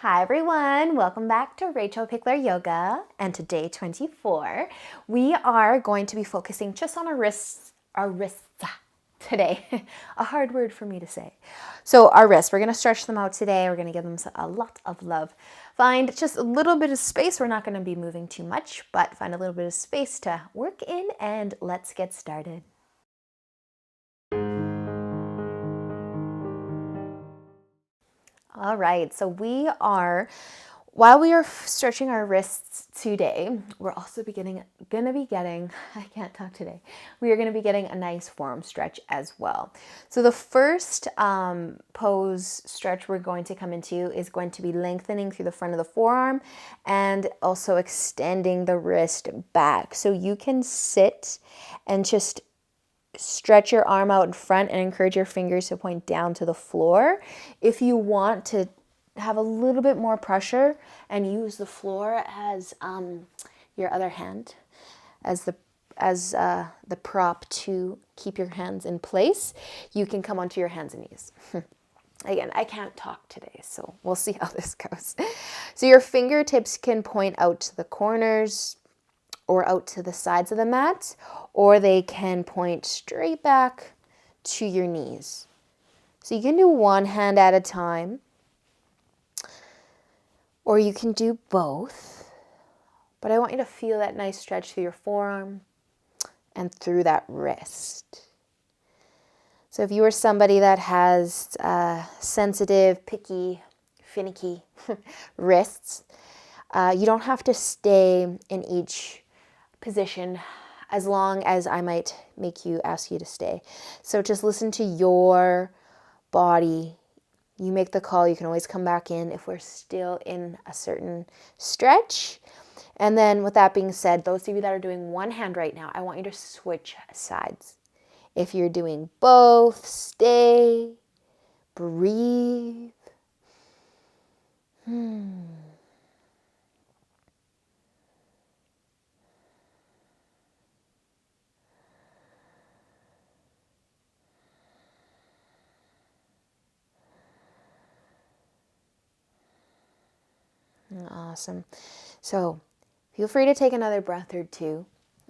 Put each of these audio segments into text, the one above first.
Hi everyone, welcome back to Rachel Pichler Yoga, and today 24 we are going to be focusing just on our wrists today. A hard word for me to say. So our wrists, we're going to stretch them out today. We're going to give them a lot of love. Find just a little bit of space. We're not going to be moving too much, but find a little bit of space to work in, and let's get started. All right, so while we are stretching our wrists today, we're also gonna be getting, I can't talk today, we are gonna be getting a nice forearm stretch as well. So the first pose stretch we're going to come into is going to be lengthening through the front of the forearm and also extending the wrist back. So you can sit and just stretch your arm out in front and encourage your fingers to point down to the floor. If you want to have a little bit more pressure and use the floor as your other hand as the prop to keep your hands in place, you can come onto your hands and knees. Again, I can't talk today, so we'll see how this goes. So your fingertips can point out to the corners or out to the sides of the mat, or they can point straight back to your knees. So you can do one hand at a time, or you can do both. But I want you to feel that nice stretch through your forearm and through that wrist. So if you are somebody that has sensitive, picky, finicky wrists, you don't have to stay in each position as long as I might ask you to stay. So just listen to your body. You make the call. You can always come back in if we're still in a certain stretch. And then with that being said, those of you that are doing one hand right now, I want you to switch sides. If you're doing both, stay, breathe. Awesome. So feel free to take another breath or two,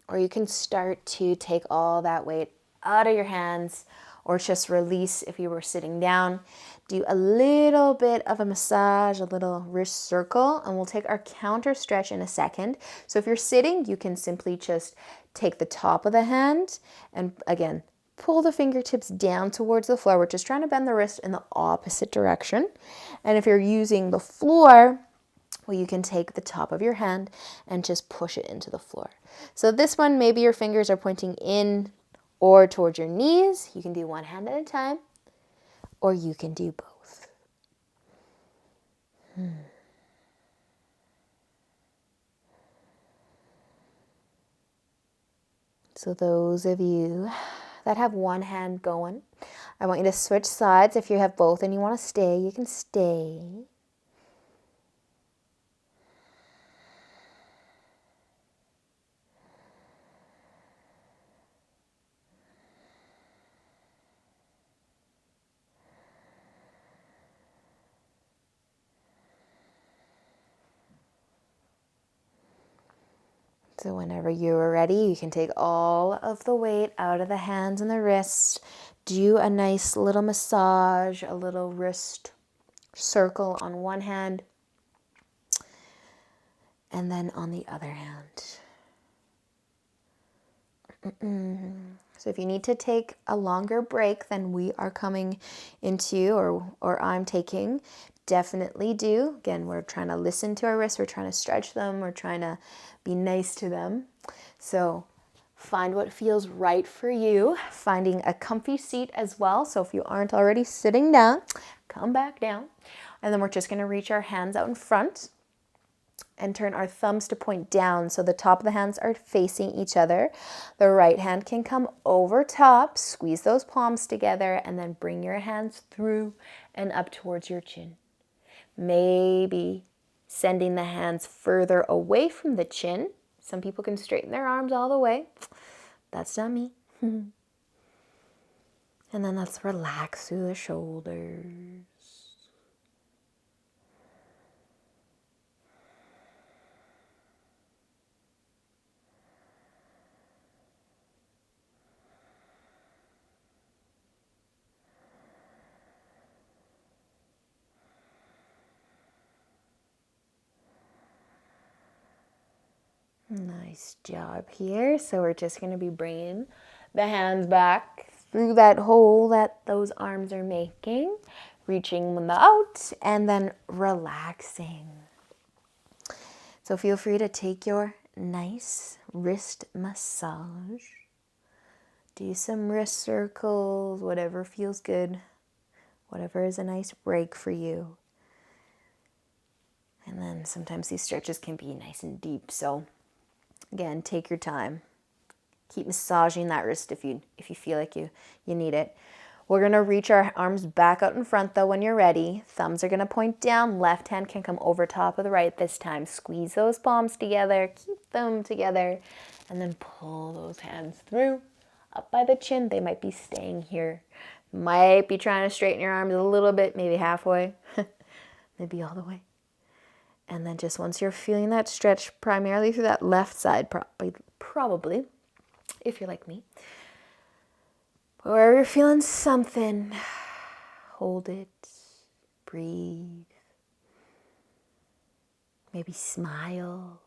or you can start to take all that weight out of your hands, or just release if you were sitting down. Do a little bit of a massage, a little wrist circle, and we'll take our counter stretch in a second. So if you're sitting, you can simply just take the top of the hand and again, pull the fingertips down towards the floor. We're just trying to bend the wrist in the opposite direction. And if you're using the floor, well, you can take the top of your hand and just push it into the floor. So this one, maybe your fingers are pointing in or towards your knees. You can do one hand at a time, or you can do both. So those of you that have one hand going, I want you to switch sides. If you have both and you want to stay, you can stay. So whenever you're ready, you can take all of the weight out of the hands and the wrists. Do a nice little massage, a little wrist circle on one hand, and then on the other hand. So if you need to take a longer break than we are coming into or I'm taking, definitely do. Again, we're trying to listen to our wrists. We're trying to stretch them. We're trying to be nice to them. So find what feels right for you. Finding a comfy seat as well. So if you aren't already sitting down, come back down. And then we're just going to reach our hands out in front and turn our thumbs to point down, so the top of the hands are facing each other. The right hand can come over top, squeeze those palms together, and then bring your hands through and up towards your chin. Maybe sending the hands further away from the chin. Some people can straighten their arms all the way. That's not me. And then let's relax through the shoulders. Nice job here. So we're just going to be bringing the hands back through that hole that those arms are making, reaching them out, and then relaxing. So feel free to take your nice wrist massage. Do some wrist circles, whatever feels good, whatever is a nice break for you. And then sometimes these stretches can be nice and deep. So again, take your time. Keep massaging that wrist if you feel like you need it. We're going to reach our arms back out in front though when you're ready. Thumbs are going to point down. Left hand can come over top of the right this time. Squeeze those palms together. Keep them together. And then pull those hands through. Up by the chin. They might be staying here. Might be trying to straighten your arms a little bit. Maybe halfway. Maybe all the way. And then just once you're feeling that stretch, primarily through that left side, probably, if you're like me. But wherever you're feeling something, hold it, breathe, maybe smile.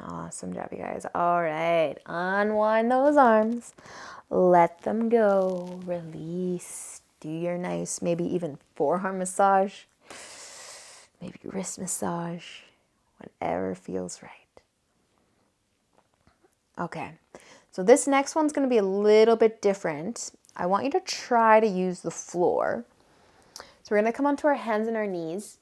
Awesome job, you guys. All right, unwind those arms. Let them go. Release. Do your nice, maybe even forearm massage. Maybe wrist massage. Whatever feels right. Okay, so this next one's going to be a little bit different. I want you to try to use the floor. So we're going to come onto our hands and our knees.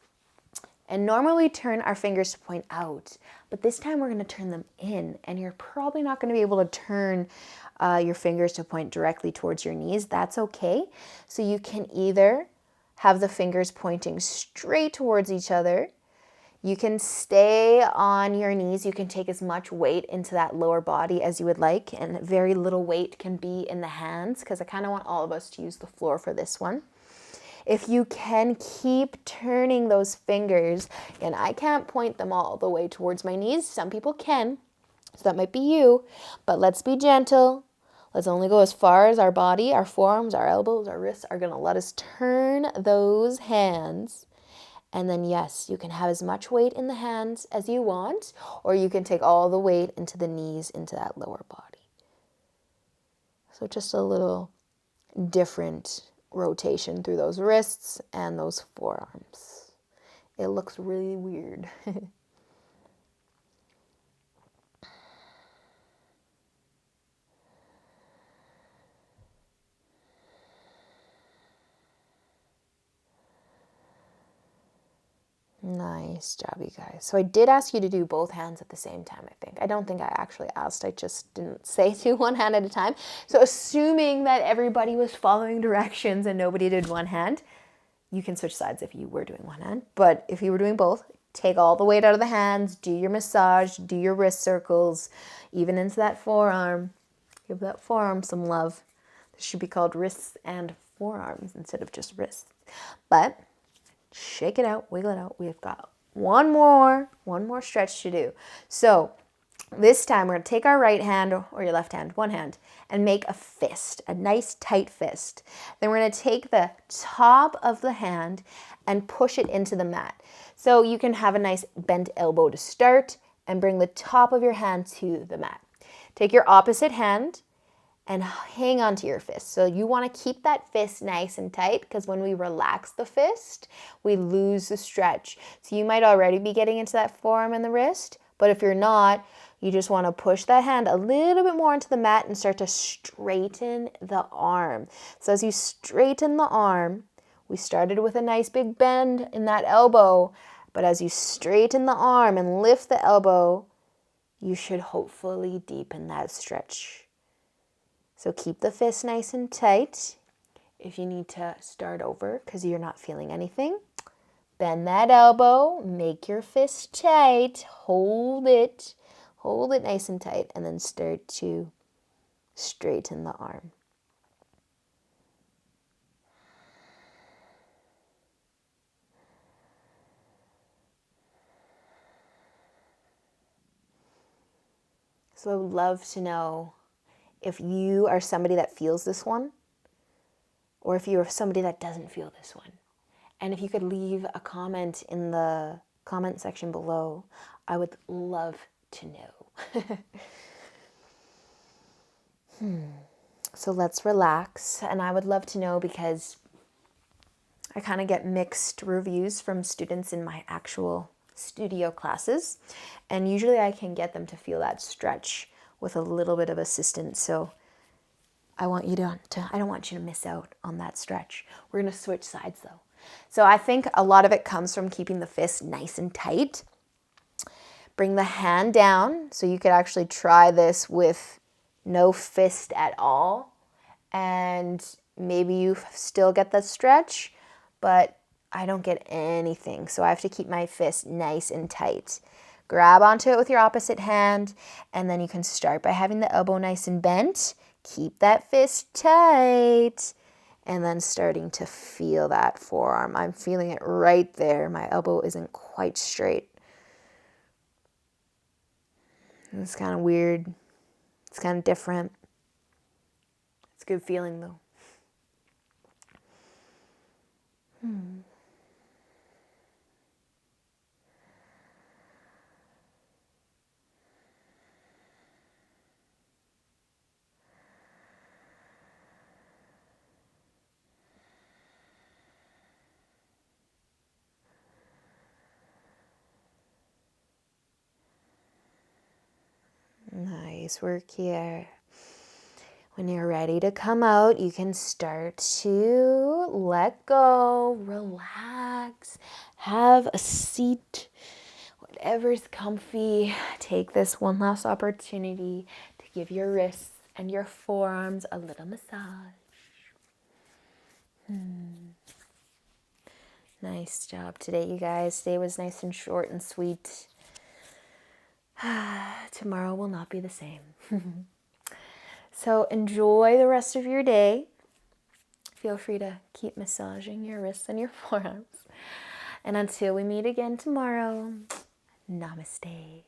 And normally turn our fingers to point out, but this time we're going to turn them in, and you're probably not going to be able to turn your fingers to point directly towards your knees. That's okay. So you can either have the fingers pointing straight towards each other. You can stay on your knees. You can take as much weight into that lower body as you would like, and very little weight can be in the hands because I kind of want all of us to use the floor for this one. If you can, keep turning those fingers, and I can't point them all the way towards my knees. Some people can, so that might be you, but let's be gentle. Let's only go as far as our body, our forearms, our elbows, our wrists are going to let us turn those hands. And then yes, you can have as much weight in the hands as you want, or you can take all the weight into the knees, into that lower body. So just a little different rotation through those wrists and those forearms. It looks really weird. Nice job, you guys. So I did ask you to do both hands at the same time, I think. I don't think I actually asked. I just didn't say do one hand at a time. So assuming that everybody was following directions and nobody did one hand, you can switch sides if you were doing one hand. But if you were doing both, take all the weight out of the hands, do your massage, do your wrist circles, even into that forearm. Give that forearm some love. This should be called wrists and forearms instead of just wrists. But shake it out, wiggle it out. We've got one more stretch to do. So this time we're going to take our right hand or your left hand, one hand, and make a fist, a nice tight fist. Then we're going to take the top of the hand and push it into the mat. So you can have a nice bent elbow to start and bring the top of your hand to the mat. Take your opposite hand and hang on to your fist. So you want to keep that fist nice and tight because when we relax the fist, we lose the stretch. So you might already be getting into that forearm and the wrist, but if you're not, you just want to push that hand a little bit more into the mat and start to straighten the arm. So as you straighten the arm, we started with a nice big bend in that elbow, but as you straighten the arm and lift the elbow, you should hopefully deepen that stretch. So keep the fist nice and tight. If you need to start over because you're not feeling anything, bend that elbow, make your fist tight, hold it nice and tight, and then start to straighten the arm. So I would love to know if you are somebody that feels this one, or if you're somebody that doesn't feel this one. And if you could leave a comment in the comment section below, I would love to know. So let's relax. And I would love to know, because I kind of get mixed reviews from students in my actual studio classes. And usually I can get them to feel that stretch with a little bit of assistance. So I don't want you to miss out on that stretch. We're going to switch sides though. So I think a lot of it comes from keeping the fist nice and tight. Bring the hand down. So you could actually try this with no fist at all. And maybe you still get the stretch, but I don't get anything. So I have to keep my fist nice and tight. Grab onto it with your opposite hand, and then you can start by having the elbow nice and bent. Keep that fist tight, and then starting to feel that forearm. I'm feeling it right there. My elbow isn't quite straight. It's kind of weird. It's kind of different. It's a good feeling though. Nice work here. When you're ready to come out, you can start to let go, relax, have a seat, whatever's comfy. Take this one last opportunity to give your wrists and your forearms a little massage. Nice job today, you guys. Today was nice and short and sweet. Tomorrow will not be the same. So enjoy the rest of your day. Feel free to keep massaging your wrists and your forearms. And until we meet again tomorrow, namaste.